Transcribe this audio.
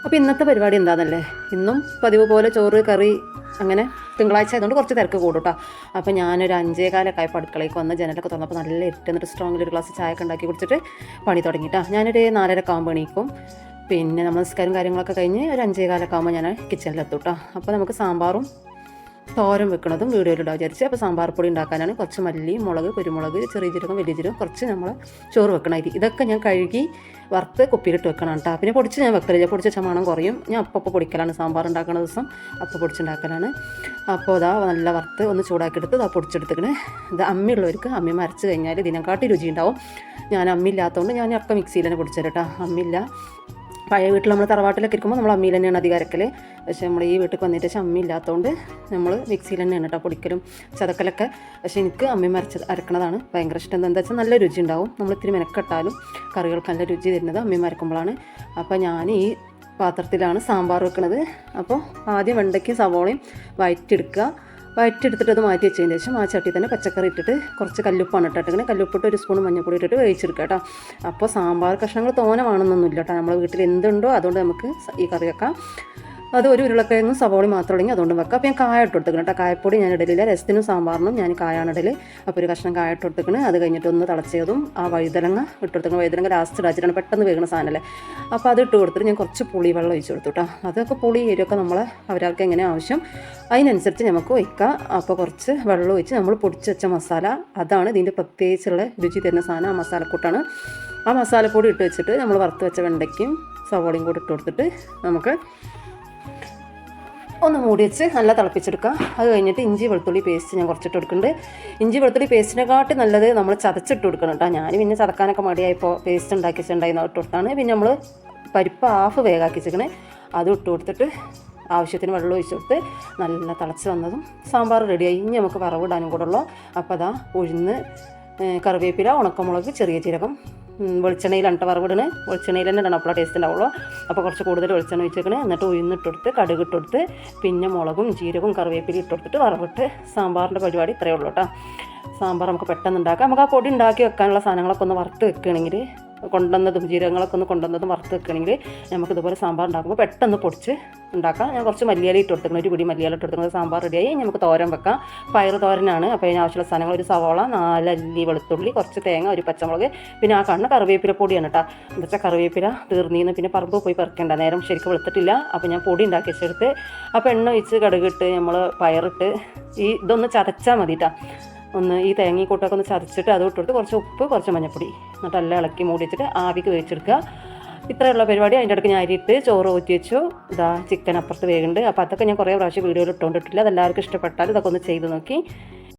അപ്പോൾ ഇന്നത്തെ പരിപാടി എന്താണെന്നല്ലേ, ഇന്നും പതിവ് പോലെ ചോറ് കറി അങ്ങനെ തിങ്കളാഴ്ച ആയതുകൊണ്ട് കുറച്ച് തിരക്ക് കൂടും കേട്ടോ. അപ്പോൾ ഞാനൊരു 5:15 ആയപ്പോൾ അടുക്കളയ്ക്ക് വന്ന് ജനലൊക്കെ തുറന്നപ്പോൾ നല്ല ഇരുട്ട്, എന്നിട്ട് സ്ട്രോങ്ങിൽ ഒരു ഗ്ലാസ് ചായ ഒക്കെ ഉണ്ടാക്കി കുടിച്ചിട്ട് പണി തുടങ്ങിയിട്ടാ. ഞാനൊരു 4:30 ആകുമ്പോൾ എണീക്കും. പിന്നെ നമ്മൾ നിസ്കാരം കാര്യങ്ങളൊക്കെ കഴിഞ്ഞ് ഒരു 5:15 ആകുമ്പോൾ ഞാൻ കിച്ചണിലെത്തും കേട്ടോ. അപ്പോൾ നമുക്ക് സാമ്പാറും തോരൻ വെക്കണതും വീഡിയോയിലിടാൻ വിചാരിച്ച്. അപ്പോൾ സാമ്പാർ പൊടി ഉണ്ടാക്കാനാണ് കുറച്ച് മല്ലി, മുളക്, കുരുമുളക്, ചെറിയ ജീരകം, വലിയ ജീരകം, കുറച്ച് നമ്മൾ ചോറ് വെക്കണ അരി, ഇതൊക്കെ ഞാൻ കഴുകി വറുത്ത് കുപ്പിയിലിട്ട് വെക്കണം കേട്ടോ. പിന്നെ പൊടിച്ച് ഞാൻ വെക്കലില്ല, പൊടിച്ച ചമണം കുറയും. ഞാൻ അപ്പോൾ പൊടിക്കലാണ്, സാമ്പാർ ഉണ്ടാക്കുന്ന ദിവസം അപ്പോൾ പൊടിച്ചുണ്ടാക്കലാണ്. അപ്പോൾ ഇതാ നല്ല വറുത്ത് ഒന്ന് ചൂടാക്കിയെടുത്ത് ഇതാ പൊടിച്ചെടുത്തിക്കണേ. ഇത് അമ്മിയുള്ളവർക്ക് അമ്മി മരച്ച് കഴിഞ്ഞാൽ ഇതിനെക്കാട്ടി രുചി ഉണ്ടാവും. ഞാൻ അമ്മി ഇല്ലാത്തതുകൊണ്ട് ഞാൻ ഒക്കെ മിക്സിയിൽ തന്നെ പൊടിച്ചു തരാം കേട്ടോ. അമ്മില്ല, പഴയ വീട്ടിൽ നമ്മൾ തറവാട്ടിലൊക്കെ ഇരിക്കുമ്പോൾ നമ്മൾ അമ്മിയിൽ തന്നെയാണ് അധികം അരക്കൽ. പക്ഷേ നമ്മൾ ഈ വീട്ടിൽ വന്നിട്ട് അമ്മി ഇല്ലാത്തതുകൊണ്ട് നമ്മൾ മിക്സിയിൽ തന്നെയാണ് കേട്ടോ പൊടിക്കലും ചതക്കലൊക്കെ. പക്ഷേ എനിക്ക് അമ്മി മരച്ച് അരക്കണതാണ് ഭയങ്കര ഇഷ്ടം. എന്താ വെച്ചാൽ നല്ല രുചി ഉണ്ടാവും. നമ്മൾ ഇത്തിരി മെനക്കെട്ടാലും കറികൾക്ക് നല്ല രുചി തരുന്നത് അമ്മി മരക്കുമ്പോഴാണ്. അപ്പോൾ ഞാൻ ഈ പാത്രത്തിലാണ് സാമ്പാർ വെക്കുന്നത്. അപ്പോൾ ആദ്യം വെണ്ടയ്ക്കും സവോളയും വയറ്റിയെടുത്തിട്ട് അത് മാറ്റി വെച്ചതിന് ശേഷം ആ ചട്ടി തന്നെ പച്ചക്കറി ഇട്ടിട്ട് കുറച്ച് കല്ലുപ്പാണ് ഇട്ടിട്ട് ഇങ്ങനെ കല്ലുപ്പിട്ട് ഒരു സ്പൂൺ മഞ്ഞൾപ്പൊടി ഇട്ടിട്ട് വേവിച്ചെടുക്കുക കേട്ടോ. അപ്പോൾ സാമ്പാർ കഷ്ണങ്ങൾ തോനമാണെന്നൊന്നുമില്ല കേട്ടോ. നമ്മുടെ വീട്ടിൽ എന്തുണ്ടോ അതുകൊണ്ട് നമുക്ക് ഈ കറി വെക്കാം. അത് ഒരു ഉരുളക്കിഴങ്ങും സവോളയും മാത്രമുണ്ടെങ്കിൽ അതുകൊണ്ടും വെക്കാം. അപ്പോൾ ഞാൻ കായ ഇട്ട് കൊടുത്തിക്കണം കേട്ടോ. കായപ്പൊടി ഞാൻ ഇടലില്ല, രസത്തിനും സാമ്പാറിനും ഞാൻ കായാണ് ഇടൽ. അപ്പോൾ ഒരു കഷ്ണം കായ ഇട്ട് കൊടുത്തിക്കണം. അത് കഴിഞ്ഞിട്ട് ഒന്ന് തിളച്ചതും ആ വഴുതനങ്ങ ഇട്ട് കൊടുത്തിക്കണം. വഴുതനങ്ങ ലാസ്റ്റ് ഇടാച്ചിട്ടാണ് പെട്ടെന്ന് വേകുന്ന സാധനമല്ലേ. അപ്പോൾ അത് ഇട്ട് കൊടുത്തിട്ട് ഞാൻ കുറച്ച് പുളി വെള്ളം ഒഴിച്ച് കൊടുത്തു കേട്ടോ. അതൊക്കെ പുളി എരിയൊക്കെ നമ്മളെ അവരവർക്ക് എങ്ങനെ ആവശ്യം അതിനനുസരിച്ച് നമുക്ക് വയ്ക്കാം. അപ്പോൾ കുറച്ച് വെള്ളം ഒഴിച്ച് നമ്മൾ പൊടിച്ച് വെച്ച മസാല, അതാണ് ഇതിൻ്റെ പ്രത്യേകിച്ചുള്ള രുചി തരുന്ന സാധനം. ആ മസാലക്കൂട്ടാണ്. ആ മസാലപ്പൊടി ഇട്ട് വെച്ചിട്ട് നമ്മൾ വറുത്ത് വെച്ച വെണ്ടയ്ക്കും സവോളയും കൂടി ഇട്ട് കൊടുത്തിട്ട് നമുക്ക് ഒന്ന് മൂടി വെച്ച് നല്ല തിളപ്പിച്ചെടുക്കുക. അത് കഴിഞ്ഞിട്ട് ഇഞ്ചി വെളുത്തുള്ളി പേസ്റ്റ് ഞാൻ കുറച്ചിട്ട് കൊടുക്കുന്നുണ്ട്. ഇഞ്ചി വെളുത്തുള്ളി പേസ്റ്റിനെക്കാട്ടി നല്ലത് നമ്മൾ ചതച്ചിട്ട് കൊടുക്കണം കേട്ടോ. ഞാൻ പിന്നെ ചതക്കാനൊക്കെ മടിയായപ്പോൾ പേസ്റ്റ് ഉണ്ടാക്കി വെച്ചിട്ടുണ്ടായിരുന്നു, ഇട്ട് കൊടുത്താണ്. പിന്നെ നമ്മൾ പരിപ്പ് ഹാഫ് വേഗാക്കി വെച്ചിരിക്കണേ, അതും ഇട്ട് കൊടുത്തിട്ട് ആവശ്യത്തിന് വെള്ളം ഒഴിച്ച് കൊടുത്ത് നല്ല തിളച്ച് വന്നതും സാമ്പാർ റെഡിയായി. ഇനി നമുക്ക് വറവിടാനും കൂടെ ഉള്ളൂ. അപ്പോൾ അതാ ഉഴുന്ന്, കറിവേപ്പില, ഉണക്കമുളക്, ചെറിയ ജീരകം, വെളിച്ചെണ്ണയിലാണ് കേട്ടോ വറവിടണേ. വെളിച്ചെണ്ണയിൽ തന്നെ ഇടണം, അപ്പോഴാണ് ടേസ്റ്റ് ഉണ്ടാവുള്ളൂ. അപ്പോൾ കുറച്ച് കൂടുതൽ വെളിച്ചെണ്ണ ഒഴിച്ചേക്കണേ. എന്നിട്ട് ഉഴുന്നിട്ട് കൊടുത്ത് കടുക് ഇട്ട് കൊടുത്ത് പിന്നെ മുളകും ജീരകവും കറിവേപ്പില ഇട്ട് കൊടുത്തിട്ട് വറവിട്ട് സാമ്പാറിൻ്റെ പരിപാടി ഇത്രയേ ഉള്ളൂ കേട്ടോ. സാമ്പാർ നമുക്ക് പെട്ടെന്ന് ഉണ്ടാക്കാം. നമുക്ക് ആ പൊടി ഉണ്ടാക്കി വെക്കാനുള്ള സാധനങ്ങളൊക്കെ ഒന്ന് വറുത്ത് വെക്കുകയാണെങ്കിൽ, കൊണ്ടുവന്നതും ജീരകങ്ങളൊക്കെ ഒന്ന് കൊണ്ടുവന്നതും വറുത്ത് വെക്കുകയാണെങ്കിൽ നമുക്ക് ഇതുപോലെ സാമ്പാർ ഉണ്ടാക്കുമ്പോൾ പെട്ടെന്ന് പൊടിച്ച് ഉണ്ടാക്കാം. ഞാൻ കുറച്ച് മല്ലിയില ഇട്ട് കൊടുത്തിരിക്കണം, ഒരു പിടി മല്ലിയില ഇട്ട് കൊടുക്കുന്നത്. സാമ്പാർ റെഡിയായി. നമുക്ക് തോരൻ വെക്കാം. പയർ തോരനാണ്. അപ്പോൾ അതിന് ആവശ്യമുള്ള സാധനങ്ങൾ ഒരു സവോള, 4 അല്ലി വെളുത്തുള്ളി, കുറച്ച് തേങ്ങ, ഒരു പച്ചമുളക്, പിന്നെ ആ കാണുന്ന കറിവേപ്പില പൊടിയാണ് കേട്ടോ. എന്താ വെച്ചാൽ കറിവേപ്പില തീർന്നിന്ന്, പിന്നെ പറമ്പ് പോയി പറിക്കേണ്ട നേരം ശരിക്കും വെളുത്തിട്ടില്ല. അപ്പോൾ ഞാൻ പൊടി ഉണ്ടാക്കി വെച്ചെടുത്ത് അപ്പോൾ എണ്ണ ഒഴിച്ച് കടുകിട്ട് നമ്മൾ പയറിട്ട് ഇതൊന്ന് ചതച്ചാൽ മതി കേട്ടോ. ഒന്ന് ഈ തേങ്ങക്കൂട്ടൊക്കെ ഒന്ന് ചതച്ചിട്ട് അത് ഇട്ട് കൊടുത്ത് കുറച്ച് ഉപ്പ്, കുറച്ച് മഞ്ഞൾപ്പൊടി, എന്നിട്ട് എല്ലാം ഇളക്കി മൂടി വെച്ചിട്ട് ആവിക്ക് വേവിച്ചെടുക്കുക. ഇത്രയുള്ള പരിപാടി. അതിൻ്റെ ഇടയ്ക്ക് ഞാൻ അരിയിട്ട് ചോറ് ഊറ്റി വെച്ചു. ഇതാ ചിക്കൻ അപ്പുറത്ത് വേകുന്നുണ്ട്. അപ്പോൾ അതൊക്കെ ഞാൻ കുറേ പ്രാവശ്യം വീഡിയോയിൽ ഇട്ടുകൊണ്ടിട്ടില്ല. അതെല്ലാവർക്കും ഇഷ്ടപ്പെട്ടാൽ ഇതൊക്കെ ഒന്ന് ചെയ്ത് നോക്കി.